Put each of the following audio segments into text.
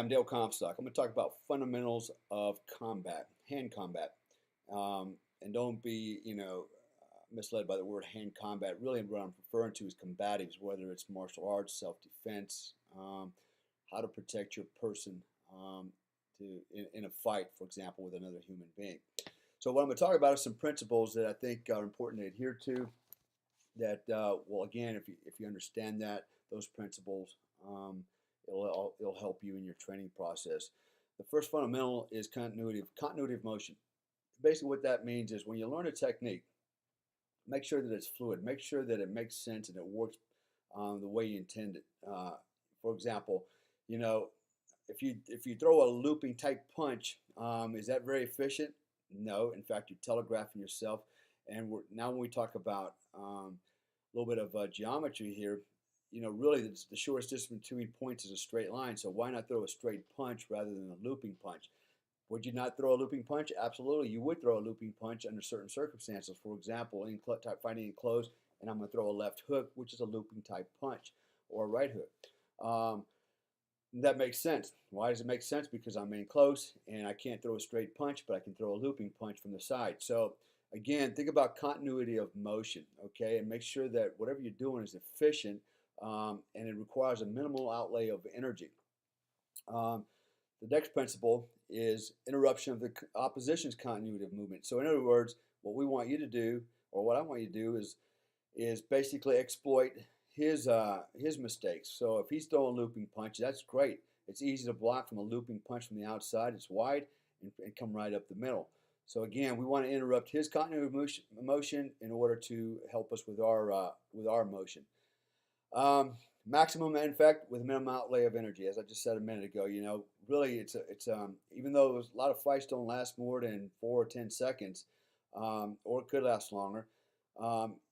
Dale Comstock. I'm going to talk about fundamentals of combat, hand combat. And don't be, misled by the word hand combat. Really, what I'm referring to is combatives, whether it's martial arts, self-defense, how to protect your person in a fight, for example, with another human being. So what I'm going to talk about is some principles that I think are important to adhere to. That well, again, if you understand those principles, it'll help you in your training process. The first fundamental is continuity of motion. Basically, what that means is when you learn a technique, make sure that it's fluid. Make sure that it makes sense and it works the way you intend it. For example, if you throw a looping type punch, is that very efficient? No. In fact, you're telegraphing yourself. And now when we talk about a little bit of geometry here, really the shortest distance between points is a straight line. So why not throw a straight punch rather than a looping punch? Would you not throw a looping punch? Absolutely, you would throw a looping punch under certain circumstances. For example, in type fighting in close, and I'm going to throw a left hook, which is a looping type punch, or a right hook. That makes sense. Why does it make sense? Because I'm in close, and I can't throw a straight punch, but I can throw a looping punch from the side. So again, think about continuity of motion, okay? And make sure that whatever you're doing is efficient, and it requires a minimal outlay of energy. The next principle is interruption of the opposition's continuity of movement. So in other words, what we want you to do, or what I want you to do, is basically exploit his mistakes. So if he's throwing a looping punch, that's great. It's easy to block from a looping punch from the outside. It's wide and come right up the middle. So again, we want to interrupt his continuity of motion in order to help us with our motion. Maximum effect with minimum outlay of energy, as I just said a minute ago. Really, it's even though a lot of fights don't last more than 4 or 10 seconds, or it could last longer.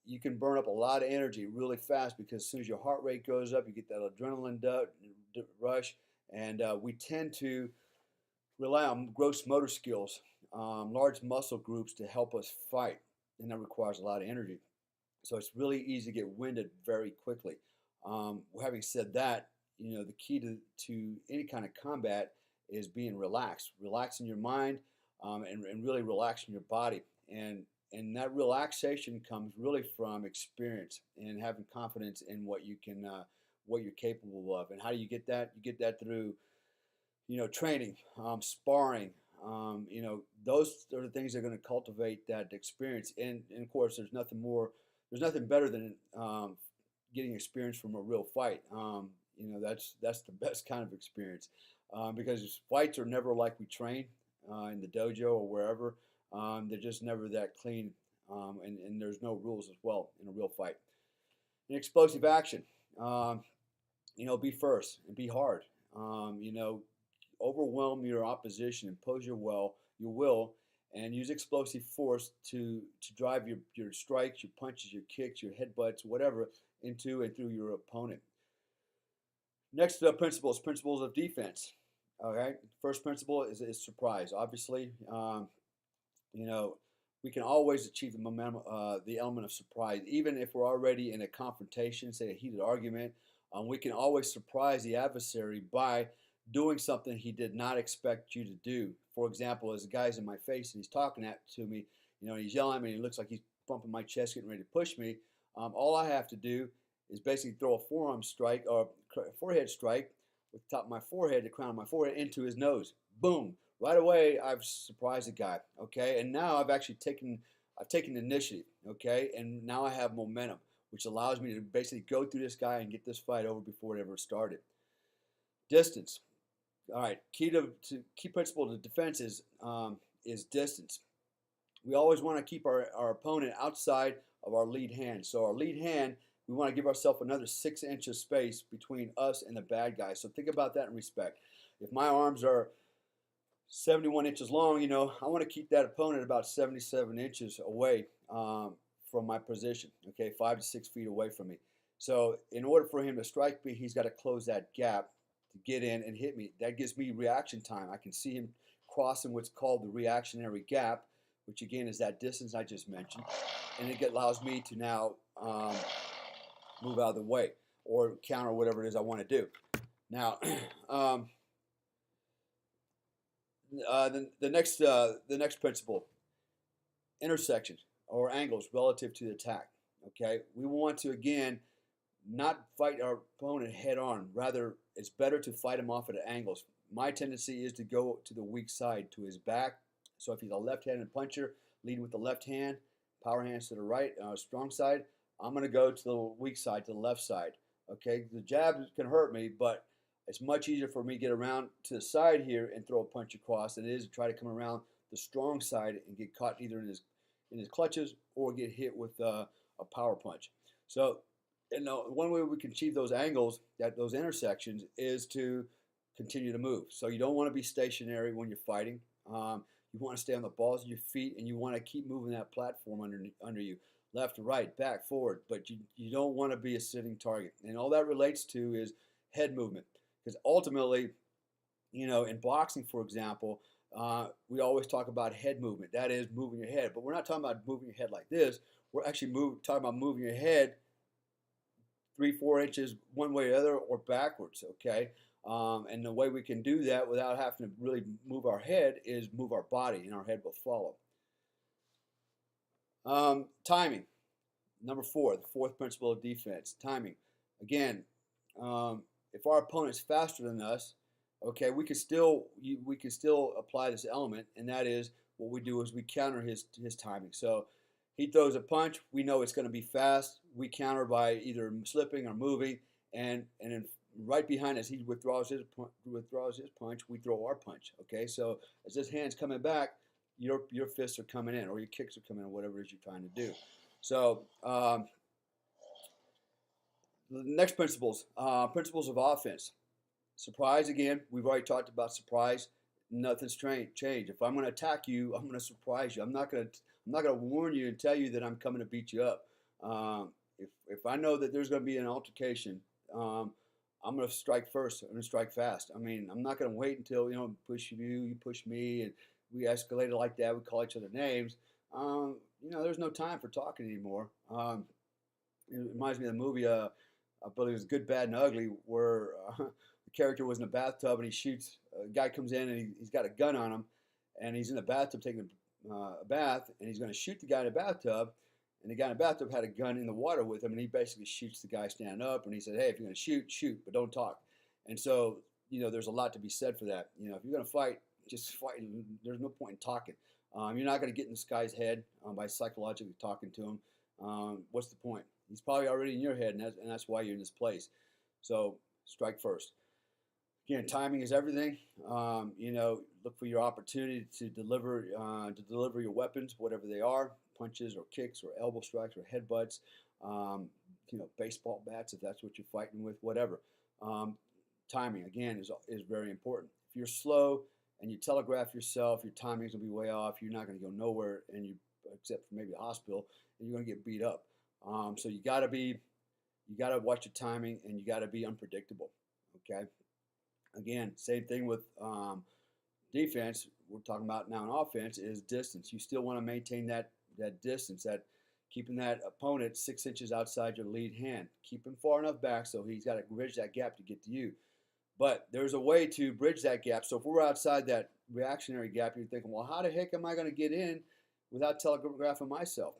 You can burn up a lot of energy really fast because as soon as your heart rate goes up, you get that adrenaline rush, and we tend to rely on gross motor skills, large muscle groups to help us fight, and that requires a lot of energy. So it's really easy to get winded very quickly. Having said that, the key to any kind of combat is being relaxed, relaxing your mind, and really relaxing your body. And that relaxation comes really from experience and having confidence in what you're capable of. And how do you get that? You get that through, training, sparring. Those are the things that are going to cultivate that experience. And of course, there's nothing better than getting experience from a real fight. That's the best kind of experience, because fights are never like we train in the dojo or wherever. They're just never that clean, and there's no rules as well in a real fight. In explosive action, be first and be hard. Overwhelm your opposition, impose your will, and use explosive force to drive your strikes, your punches, your kicks, your headbutts, whatever, into and through your opponent. Next principles of defense. All right, first principle is surprise. Obviously, we can always achieve the momentum, the element of surprise, even if we're already in a confrontation, say a heated argument. We can always surprise the adversary by doing something he did not expect you to do. For example, as the guy's in my face and he's talking to me, he's yelling at me and he looks like he's bumping my chest, getting ready to push me. All I have to do is basically throw a forearm strike or a forehead strike with the top of my forehead, the crown of my forehead, into his nose. Boom. Right away, I've surprised the guy, okay? And now I've taken initiative, okay? And now I have momentum, which allows me to basically go through this guy and get this fight over before it ever started. Distance. All right, key principle to defense is distance. We always want to keep our opponent outside of our lead hand. So our lead hand, we want to give ourselves another 6 inches space between us and the bad guy. So think about that in respect. If my arms are 71 inches long, I want to keep that opponent about 77 inches away from my position, okay, 5 to 6 feet away from me. So in order for him to strike me, he's got to close that gap to get in and hit me. That gives me reaction time. I can see him crossing what's called the reactionary gap, which again is that distance I just mentioned, and it allows me to now move out of the way or counter whatever it is I want to do. Now, The next principle, intersections or angles relative to the attack. Okay, we want to again not fight our opponent head on. Rather, it's better to fight him off at angles. My tendency is to go to the weak side, to his back. So if he's a left-handed puncher, lead with the left hand, power hands to the right, strong side. I'm going to go to the weak side, to the left side. Okay, the jab can hurt me, but it's much easier for me to get around to the side here and throw a punch across than it is to try to come around the strong side and get caught either in his clutches or get hit with a power punch. So, one way we can achieve those angles, those intersections, is to continue to move. So you don't want to be stationary when you're fighting. You want to stay on the balls of your feet, and you want to keep moving that platform under you, left to right, back, forward. But you don't want to be a sitting target. And all that relates to is head movement. Because ultimately, in boxing, for example, we always talk about head movement. That is moving your head. But we're not talking about moving your head like this. We're actually talking about moving your head 3-4 inches one way or the other or backwards, okay? And the way we can do that without having to really move our head is move our body, and our head will follow. Timing, number 4, the fourth principle of defense, timing. Again, if our opponent's faster than us, okay, we can still apply this element, and that is what we do is we counter his timing. So he throws a punch, we know it's going to be fast. We counter by either slipping or moving, and then right behind us, he withdraws his punch. We throw our punch. Okay, so as his hand's coming back, your fists are coming in, or your kicks are coming in, whatever it is you're trying to do. So the next principles of offense. Surprise again. We've already talked about surprise. Nothing's changed. If I'm going to attack you, I'm going to surprise you. I'm not going to warn you and tell you that I'm coming to beat you up. If I know that there's going to be an altercation, I'm going to strike first. I'm going to strike fast. I mean, I'm not going to wait until push you push me, and we escalate it like that. We call each other names. There's no time for talking anymore. It reminds me of the movie. I believe it was Good, Bad, and Ugly, where the character was in a bathtub and he shoots. A guy comes in and he's got a gun on him, and he's in the bathtub taking a bath, and he's going to shoot the guy in the bathtub. And the guy in the bathtub had a gun in the water with him, and he basically shoots the guy standing up. And he said, "Hey, if you're going to shoot, shoot, but don't talk." And so, there's a lot to be said for that. If you're going to fight, just fight. There's no point in talking. You're not going to get in this guy's head by psychologically talking to him. What's the point? He's probably already in your head, and that's why you're in this place. So strike first. Again, timing is everything. Look for your opportunity to deliver your weapons, whatever they are, punches or kicks or elbow strikes or headbutts, baseball bats if that's what you're fighting with, whatever. Timing again is very important. If you're slow and you telegraph yourself, your timing's gonna be way off. You're not gonna go nowhere, except for maybe a hospital, and you're gonna get beat up. So you gotta watch your timing, and you gotta be unpredictable. Okay. Again, same thing with defense. We're talking about now in offense is distance. You still want to maintain that distance, that keeping that opponent 6 inches outside your lead hand. Keep him far enough back so he's got to bridge that gap to get to you. But there's a way to bridge that gap. So if we're outside that reactionary gap, you're thinking, well, how the heck am I going to get in without telegraphing myself?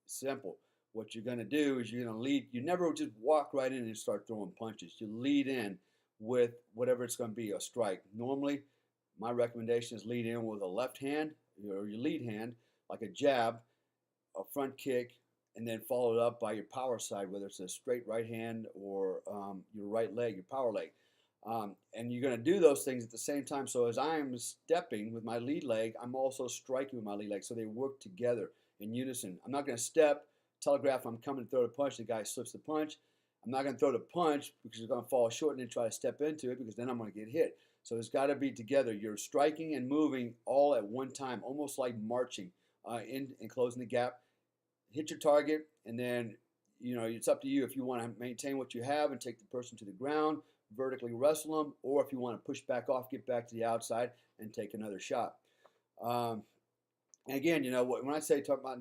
Simple. What you're going to do is you're going to lead. You never just walk right in and start throwing punches. You lead in with whatever it's going to be, a strike. Normally, my recommendation is lead in with a left hand, or your lead hand, like a jab, a front kick, and then followed up by your power side, whether it's a straight right hand or your right leg, your power leg. And you're going to do those things at the same time. So as I'm stepping with my lead leg, I'm also striking with my lead leg. So they work together in unison. I'm not going to step, telegraph I'm coming to throw the punch, the guy slips the punch. I'm not going to throw the punch because it's going to fall short and then try to step into it, because then I'm going to get hit. So it's got to be together. You're striking and moving all at one time, almost like marching in and closing the gap. Hit your target, and then it's up to you if you want to maintain what you have and take the person to the ground, vertically wrestle them, or if you want to push back off, get back to the outside, and take another shot. And again, when I say talk about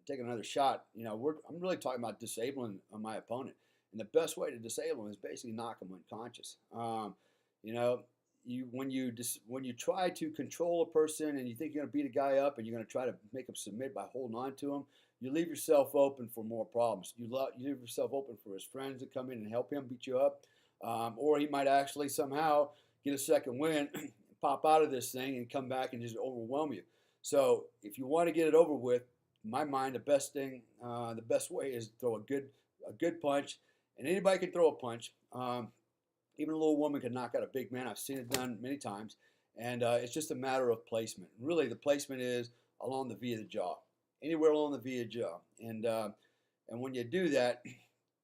taking another shot, I'm really talking about disabling my opponent. And the best way to disable him is basically knock him unconscious. when you try to control a person and you think you're going to beat a guy up and you're going to try to make him submit by holding on to him, you leave yourself open for more problems. You leave yourself open for his friends to come in and help him beat you up, or he might actually somehow get a second win, pop out of this thing, and come back and just overwhelm you. So if you want to get it over with, in my mind, the best way is to throw a good punch, and anybody can throw a punch. Even a little woman can knock out a big man. I've seen it done many times, and it's just a matter of placement. Really, the placement is along the V of the jaw, anywhere along the V of the jaw, and when you do that,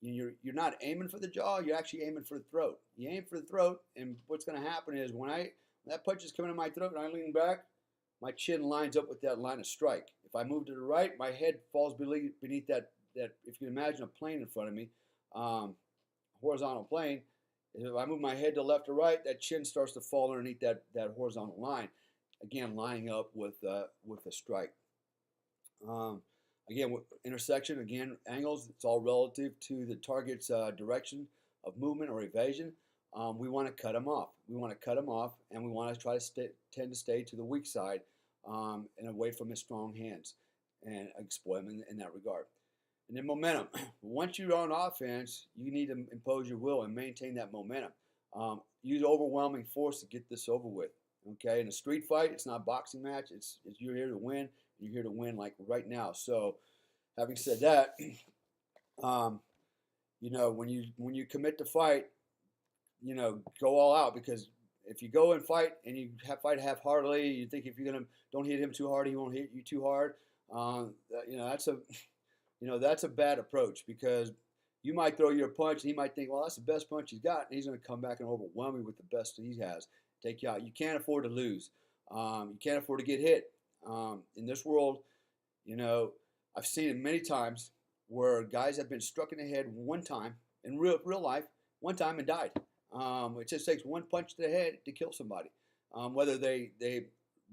you're not aiming for the jaw. You're actually aiming for the throat. You aim for the throat, and what's going to happen is when that punch is coming in my throat and I lean back, my chin lines up with that line of strike. If I move to the right, my head falls beneath that. If you can imagine a plane in front of me, horizontal plane. If I move my head to left or right, that chin starts to fall underneath that horizontal line. Again, lining up with the strike. Again, intersection, again, angles, it's all relative to the target's direction of movement or evasion. We want to cut them off. We want to cut them off, and we want to try to tend to stay to the weak side and away from his strong hands and exploit him in that regard. And then momentum. Once you're on offense, you need to impose your will and maintain that momentum. Use overwhelming force to get this over with. Okay, in a street fight, it's not a boxing match. It's you're here to win. You're here to win like right now. So, having said that, when you commit to fight, go all out, because if you go and fight and you fight half-heartedly, you think if you're gonna don't hit him too hard, he won't hit you too hard. That's a bad approach, because you might throw your punch and he might think, well, that's the best punch he's got, and he's going to come back and overwhelm you with the best he has, take you out. You can't afford to lose. You can't afford to get hit. In this world, I've seen it many times where guys have been struck in the head one time in real life, one time, and died. It just takes one punch to the head to kill somebody. Whether they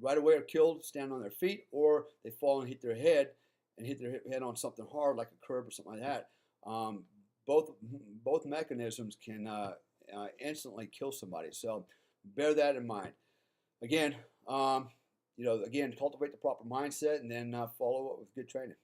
right away are killed, stand on their feet, or they fall and hit their head on something hard like a curb or something like that. Both mechanisms can instantly kill somebody. So bear that in mind. Again, cultivate the proper mindset, and then follow up with good training.